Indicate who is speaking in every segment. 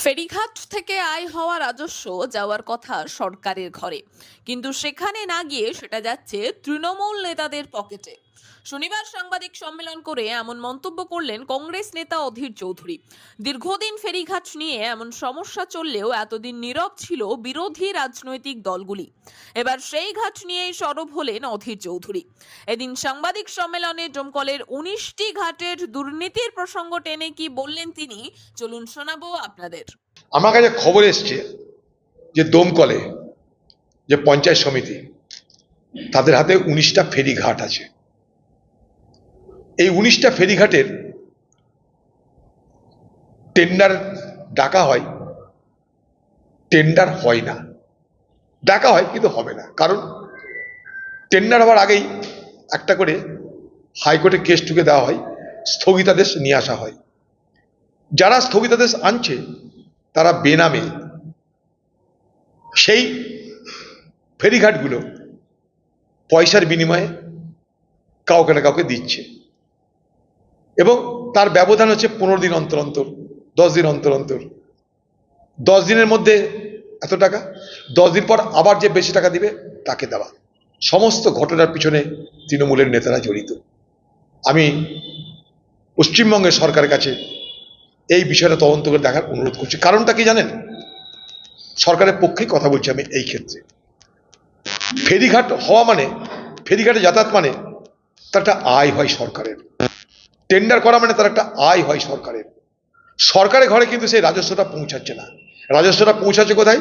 Speaker 1: ফেরিঘাট থেকে আয় হওয়া রাজস্ব যাওয়ার কথা সরকারের ঘরে, কিন্তু সেখানে না গিয়ে সেটা যাচ্ছে তৃণমূল নেতাদের পকেটে। শনিবার সাংবাদিক সম্মেলন করে এমন মন্তব্য করলেন কংগ্রেস নেতা অধীর চৌধুরী। দীর্ঘদিন ফেরিঘাট নিয়ে এমন সমস্যা চললেও এতদিন নীরব ছিল বিরোধী রাজনৈতিক দলগুলি। এবার সেই ঘাট নিয়েই সরব হলেন অধীর চৌধুরী। এদিন সাংবাদিক সম্মেলনে দমকলের 19টি ঘাটের দুর্নীতির প্রসঙ্গ টেনে কি বললেন তিনি, চলুন শোনাবো আপনাদের।
Speaker 2: আমার কাছে খবর এসছে যে দমকলে যে পঞ্চায়েত সমিতি তাদের হাতে 19টা ফেরিঘাট আছে। এই 19টা ফেরিঘাটের টেন্ডার ডাকা হয়, টেন্ডার হয় না। ডাকা হয় কিন্তু হবে না, কারণ টেন্ডার হওয়ার আগেই একটা করে হাইকোর্টে কেস ঠুকে দেওয়া হয়, স্থগিতাদেশ নিয়ে আসা হয়। যারা স্থগিতাদেশ আনছে তারা বেনামে সেই ফেরিঘাটগুলো পয়সার বিনিময়ে কাউকে না কাউকে দিচ্ছে, এবং তার ব্যবধান হচ্ছে 15 দিন অন্তর অন্তর, 10 দিন অন্তর অন্তর। 10 দিনের মধ্যে এত টাকা, 10 দিন পর আবার যে বেশি টাকা দিবে তাকে দেওয়া। সমস্ত ঘটনার পিছনে তৃণমূলের নেতারা জড়িত। আমি পশ্চিমবঙ্গের সরকারের কাছে এই বিষয়টা তদন্ত করে দেখার অনুরোধ করছি। কারণটা কি জানেন? সরকারের পক্ষেই কথা বলছি আমি এই ক্ষেত্রে। ফেরিঘাট হওয়া মানে, ফেরিঘাটে যাতায়াত মানে তার একটা আয় হয় সরকারের। টেন্ডার করা মানে তার একটা আয় হয় সরকারের। সরকারের ঘরে কিন্তু সেই রাজস্বটা পৌঁছাচ্ছে না। রাজস্বটা পৌঁছাচ্ছে কোথায়?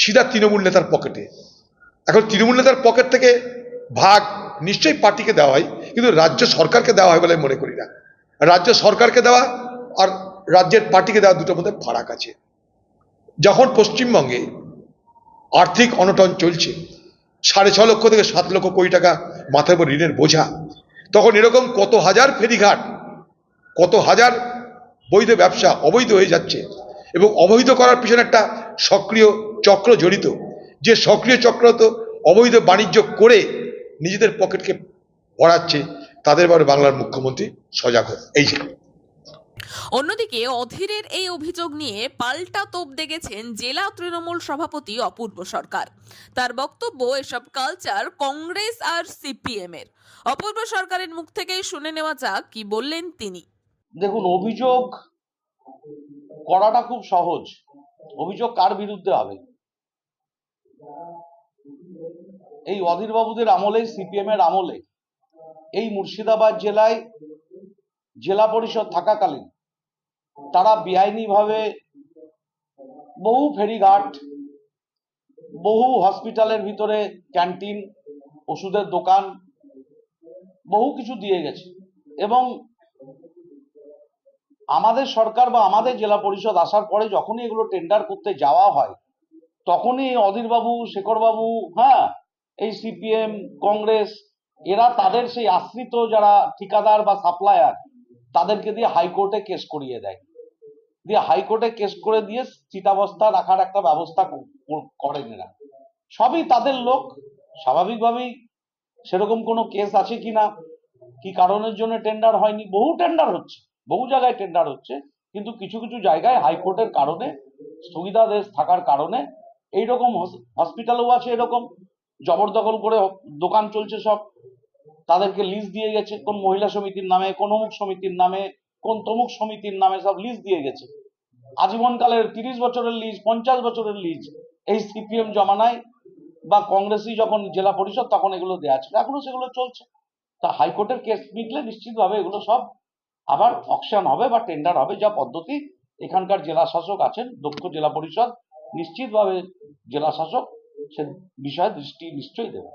Speaker 2: সিধা তৃণমূল নেতার পকেটে। এখন তৃণমূল নেতার পকেট থেকে ভাগ নিশ্চয়ই পার্টিকে দেওয়া হয়, কিন্তু রাজ্য সরকারকে দেওয়া হয় বলে আমি মনে করি না। রাজ্য সরকারকে দেওয়া আর রাজ্যের পার্টিকে দেওয়া দুটোর মধ্যে ফারাক আছে। যখন পশ্চিমবঙ্গে আর্থিক অনটন চলছে, 6.5 লক্ষ থেকে 7 লক্ষ কোটি টাকা মাথার উপর ঋণের বোঝা, তখন এরকম কত হাজার ফেরিঘাট, কত হাজার বৈধ ব্যবসা অবৈধ হয়ে যাচ্ছে, এবং অবৈধ করার পিছনে একটা সক্রিয় চক্র জড়িত। যে সক্রিয় চক্র তো অবৈধ বাণিজ্য করে নিজেদের পকেটকে ভরাচ্ছে, তাদের ব্যাপারে বাংলার মুখ্যমন্ত্রী সজাগ হোক। এই যে
Speaker 1: অন্যদিকে অধীরের এই অভিযোগ নিয়ে পাল্টা তোপ দেখেছেন জেলা তৃণমূল সভাপতি অপূর্ব সরকার। তার বক্তব্য, এসব কালচার কংগ্রেস আর সিপিএম এর। অপূর্ব সরকারের মুখ থেকেই শুনে নেওয়া যাক কি বললেন তিনি।
Speaker 3: দেখুন, অভিযোগ করাটা খুব সহজ। অভিযোগ কার বিরুদ্ধে হবে? এই অধীর বাবুদের আমলে, সিপিএম এর আমলে এই মুর্শিদাবাদ জেলায় জেলা পরিষদ থাকাকালীন তারা বেআইনিভাবে বহু ফেরিঘাট, বহু হসপিটালের ভিতরে ক্যান্টিন, ওষুধের দোকান, বহু কিছু দিয়ে গেছে। এবং আমাদের সরকার বা আমাদের জেলা পরিষদ আসার পরে যখনই এগুলো টেন্ডার করতে যাওয়া হয়, তখনই অধীরবাবু, শেখরবাবু, এই সিপিএম, কংগ্রেস, এরা তাদের সেই আশ্রিত যারা ঠিকাদার বা সাপ্লায়ার, তাদেরকে দিয়ে হাইকোর্টে কেস করিয়ে দেয়। দিয়ে হাইকোর্টে কেস করে দিয়ে চিতাবস্থা রাখার একটা ব্যবস্থা করেন এরা। সবই তাদের লোক। স্বাভাবিকভাবেই সেরকম কোনো কেস আছে কিনা, কি কারণের জন্য টেন্ডার হয়নি, বহু টেন্ডার হচ্ছে, বহু জায়গায় টেন্ডার হচ্ছে, কিন্তু কিছু কিছু জায়গায় হাইকোর্টের কারণে, স্থগিতাদেশ থাকার কারণে, এইরকম হসপিটালও আছে এরকম জবরদখল করে দোকান চলছে সব, তাদেরকে লিজ দিয়ে গেছে কোন মহিলা সমিতির নামে, কোন অমুক সমিতির নামে, কোন তমুক সমিতির নামে সব লিজ দিয়ে গেছে। আজীবনকালের 30 বছরের লিজ, 50 বছরের লিজ এই সিপিএম জমানায় বা কংগ্রেসই যখন জেলা পরিষদ তখন এগুলো দেওয়া ছিল, এখনো সেগুলো চলছে। তা হাইকোর্টের কেস মিটলে নিশ্চিতভাবে এগুলো সব আবার অকশন হবে বা টেন্ডার হবে, যা পদ্ধতি। এখানকার জেলা শাসক আছেন, দক্ষ জেলা পরিষদ, নিশ্চিতভাবে জেলা শাসক সে বিষয়ে দৃষ্টি নিশ্চয়ই দেবে।